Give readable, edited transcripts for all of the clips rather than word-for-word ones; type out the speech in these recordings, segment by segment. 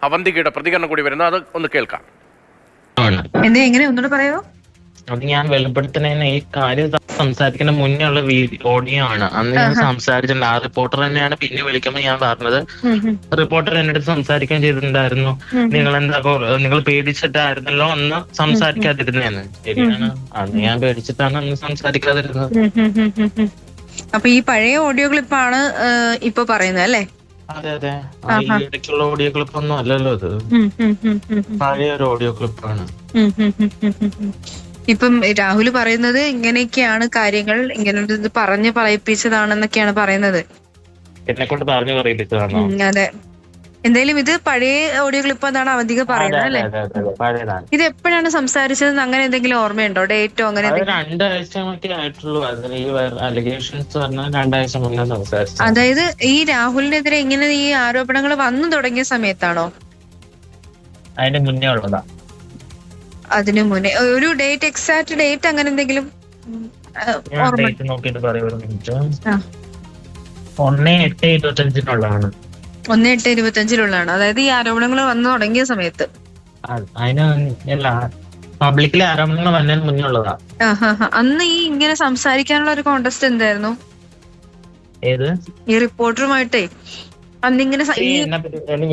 അവന്തികയുടെ പ്രതികരണം കൂടി വരുന്നത്. അത് ഒന്ന് കേൾക്കാം. എങ്ങനെ ഒന്നുകൂടെ പറയാമോ? അത് ഞാൻ വെളിപ്പെടുത്തുന്നതിന് ഈ കാര്യം സംസാരിക്കുന്ന മുന്നേ ഉള്ള ഓഡിയോ ആണ്. അന്ന് ഞാൻ സംസാരിച്ചിട്ടുണ്ട്. ആ റിപ്പോർട്ടർ തന്നെയാണ് പിന്നെ വിളിക്കുമ്പോൾ ഞാൻ പറഞ്ഞത്. റിപ്പോർട്ടർ എന്നോട് സംസാരിക്കാൻ ചെയ്തിട്ടുണ്ടായിരുന്നു, നിങ്ങൾ പേടിച്ചിട്ടായിരുന്നല്ലോ അന്ന് സംസാരിക്കാതിരുന്നേന്ന്. ശരിയാണ്, അന്ന് ഞാൻ പേടിച്ചിട്ടാണ് അന്ന് സംസാരിക്കാതിരുന്നത്. അപ്പൊ ഈ പഴയ ഓഡിയോ ക്ലിപ്പാണ് ഇപ്പൊ പറയുന്നത് അല്ലേ? അതെ അതെ, ഈ ഇടയ്ക്കുള്ള ഓഡിയോ ക്ലിപ്പ് ഒന്നും അല്ലല്ലോ ഇത്, പഴയ ഒരു ഓഡിയോ ക്ലിപ്പാണ്. ഇപ്പം രാഹുൽ പറയുന്നത് ഇങ്ങനെയൊക്കെയാണ് കാര്യങ്ങൾ, ഇങ്ങനെ ഇത് പറഞ്ഞ് പറയിപ്പിച്ചതാണെന്നൊക്കെയാണ് പറയുന്നത്. എന്നെ കൊണ്ട് പറഞ്ഞു പറയിപ്പിച്ചതാണോ? അതെ. എന്തായാലും ഇത് പഴയ ഓഡിയോ ക്ലിപ്പ് എന്നാണ് അവന്തിക പറയുന്നത് അല്ലേ? ഇത് എപ്പോഴാണ് സംസാരിച്ചത്? അങ്ങനെ എന്തെങ്കിലും ഓർമ്മയുണ്ടോ? ഡേറ്റോ അങ്ങനെ? 2 ആഴ്ച ആയിട്ടുള്ളൂ. അതിന് ഈ അലിഗേഷൻസ് പറഞ്ഞാൽ 2 ആഴ്ച മുന്നേ സംസാരിച്ചു. അതായത് ഈ രാഹുലിനെതിരെ ഇങ്ങനെ ഈ ആരോപണങ്ങൾ വന്നു തുടങ്ങിയ സമയത്താണോ? അതിന് മുന്നേ ഉള്ളതാ. അതിനു മുന്നേ ഒരു ഡേറ്റ്, എക്സാക്ട് ഡേറ്റ് അങ്ങനെ എന്തെങ്കിലും നോക്കിട്ട് പറയുന്നത് 1/8/25 1/8/25 അതായത് ഈ ആരോപണങ്ങൾ വന്നു തുടങ്ങിയ സമയത്ത്. അതിന് പബ്ലിക്കിലെ ആരോപണങ്ങൾ വന്നതിന് മുന്നേ ഉള്ളതാ. അന്ന് ഈ ഇങ്ങനെ സംസാരിക്കാനുള്ള ഒരു കോണ്ടസ്റ്റ് എന്തായിരുന്നു? ഏത്? ഈ റിപ്പോർട്ടറുമായിട്ടേ അന്നിങ്ങനെ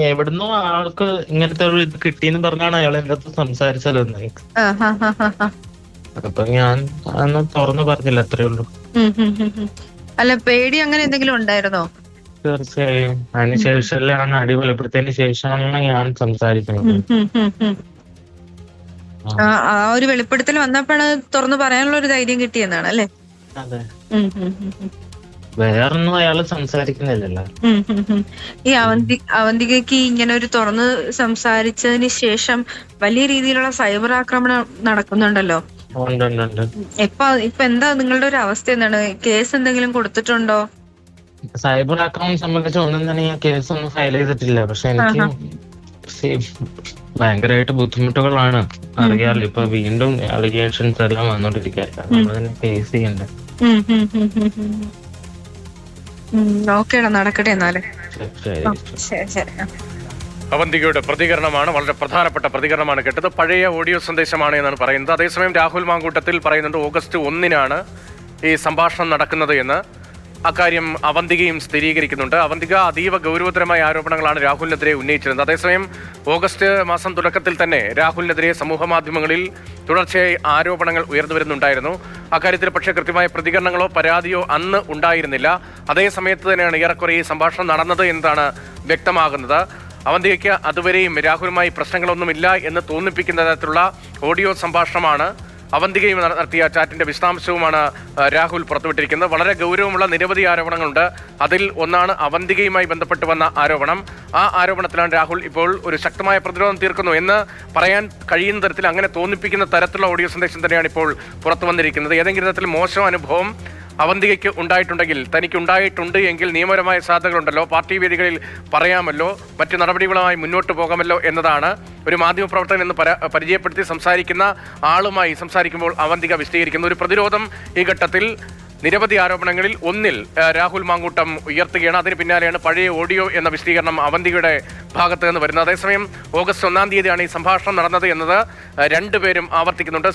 എവിടുന്നോ ആൾക്ക് ഇങ്ങനത്തെ ഒരു ഇത് കിട്ടിയെന്ന് പറഞ്ഞാണ് അയാൾ എന്റെ അടുത്ത് സംസാരിച്ചത്. അപ്പൊ ഞാൻ അന്ന് തുറന്നു പറഞ്ഞില്ല, അത്രേ ഉള്ളൂ. അല്ല, പേടി അങ്ങനെ എന്തെങ്കിലും ഉണ്ടായിരുന്നോ? തീർച്ചയായും. അതിനുശേഷം അടി വെളിപ്പെടുത്തിയതിന് ശേഷമാണ് ഞാൻ സംസാരിക്കുന്നത്. ആ ഒരു വെളിപ്പെടുത്തൽ വന്നപ്പോഴാണ് തുറന്നു പറയാനുള്ള ഒരു ധൈര്യം കിട്ടിയെന്നാണ് അല്ലേ? അതെ, വേറൊന്നും അയാള് സംസാരിക്കുന്നില്ലല്ലോ. ഈ അവന്തികയ്ക്ക് ഇങ്ങനെ ഒരു തുറന്ന് സംസാരിച്ചതിന് ശേഷം വലിയ രീതിയിലുള്ള സൈബർ ആക്രമണം നടക്കുന്നുണ്ടല്ലോ. ഇപ്പൊ എന്താ നിങ്ങളുടെ ഒരു അവസ്ഥ? എന്താണ്? കേസ് എന്തെങ്കിലും കൊടുത്തിട്ടുണ്ടോ? സൈബർ ആക്രമണം സംബന്ധിച്ച് ഒന്നും തന്നെ ഞാൻ കേസൊന്നും ഫയൽ ചെയ്തിട്ടില്ല. പക്ഷെ എനിക്ക് ഭയങ്കരമായിട്ട് ബുദ്ധിമുട്ടുകളാണ്, അറിയാലോ. ഇപ്പൊ വീണ്ടും അലിഗേഷൻസ് എല്ലാം വന്നോണ്ടിരിക്കുകയാണ്, നമ്മൾ തന്നെ ഫേസ് ചെയ്യണ്ടേ. ഓക്കേടാ, നടക്കട്ടെ എന്നാല്. ശരി ശരി. അവന്തികയുടെ പ്രതികരണമാണ്, വളരെ പ്രധാനപ്പെട്ട പ്രതികരണമാണ് കേട്ടത്. പഴയ ഓഡിയോ സന്ദേശമാണ് എന്നാണ് പറയുന്നത്. അതേസമയം രാഹുൽ മാങ്കൂട്ടത്തിൽ പറയുന്നുണ്ട് ഓഗസ്റ്റ് 1-നാണ് ഈ സംഭാഷണം നടക്കുന്നത് എന്ന്. അക്കാര്യം അവന്തികയും സ്ഥിരീകരിക്കുന്നുണ്ട്. അവന്തിക അതീവ ഗൗരവതരമായ ആരോപണങ്ങളാണ് രാഹുലിനെതിരെ ഉന്നയിച്ചിരുന്നത്. അതേസമയം ഓഗസ്റ്റ് മാസം തുടക്കത്തിൽ തന്നെ രാഹുലിനെതിരെ സമൂഹ മാധ്യമങ്ങളിൽ തുടർച്ചയായി ആരോപണങ്ങൾ ഉയർന്നു വരുന്നുണ്ടായിരുന്നു. അക്കാര്യത്തിൽ പക്ഷേ കൃത്യമായ പ്രതികരണങ്ങളോ പരാതിയോ അന്ന് ഉണ്ടായിരുന്നില്ല. അതേ സമയത്ത് തന്നെയാണ് ഏറെക്കുറെ ഈ സംഭാഷണം നടന്നത് എന്നതാണ് വ്യക്തമാകുന്നത്. അവന്തികയ്ക്ക് അതുവരെയും രാഹുലുമായി പ്രശ്നങ്ങളൊന്നുമില്ല എന്ന് തോന്നിപ്പിക്കുന്ന തരത്തിലുള്ള ഓഡിയോ സംഭാഷണമാണ്. അവന്തികയും നടത്തിയ ചാറ്റിന്റെ വിശദാംശവുമാണ് രാഹുൽ പുറത്തുവിട്ടിരിക്കുന്നത്. വളരെ ഗൗരവമുള്ള നിരവധി ആരോപണങ്ങളുണ്ട്. അതിൽ ഒന്നാണ് അവന്തികയുമായി ബന്ധപ്പെട്ട് വന്ന ആരോപണം. ആ ആരോപണത്തിലാണ് രാഹുൽ ഇപ്പോൾ ഒരു ശക്തമായ പ്രതിരോധം തീർക്കുന്നു എന്ന് പറയാൻ കഴിയുന്ന തരത്തിൽ, അങ്ങനെ തോന്നിപ്പിക്കുന്ന തരത്തിലുള്ള ഓഡിയോ സന്ദേശം തന്നെയാണ് ഇപ്പോൾ പുറത്തു വന്നിരിക്കുന്നത്. ഏതെങ്കിലും തരത്തിൽ മോശം അനുഭവം അവന്തികയ്ക്ക് ഉണ്ടായിട്ടുണ്ടെങ്കിൽ, തനിക്ക് ഉണ്ടായിട്ടുണ്ട് എങ്കിൽ നിയമപരമായ സാധ്യതകളുണ്ടല്ലോ, പാർട്ടി വേദികളിൽ പറയാമല്ലോ, മറ്റു നടപടികളുമായി മുന്നോട്ട് പോകാമല്ലോ എന്നതാണ് ഒരു മാധ്യമപ്രവർത്തകൻ എന്ന് പരിചയപ്പെടുത്തി സംസാരിക്കുന്ന ആളുമായി സംസാരിക്കുമ്പോൾ അവന്തിക വിശദീകരിക്കുന്ന ഒരു പ്രതിരോധം. ഈ ഘട്ടത്തിൽ നിരവധി ആരോപണങ്ങളിൽ ഒന്നിൽ രാഹുൽ മാങ്കൂട്ടം ഉയർത്തുകയാണ്. അതിന് പിന്നാലെയാണ് പഴയ ഓഡിയോ എന്ന വിശദീകരണം അവന്തികയുടെ ഭാഗത്ത് നിന്ന് വരുന്നത്. അതേസമയം ഓഗസ്റ്റ് 1-ാം തീയതിയാണ് ഈ സംഭാഷണം നടന്നത് എന്നത് രണ്ടുപേരും ആവർത്തിക്കുന്നുണ്ട്.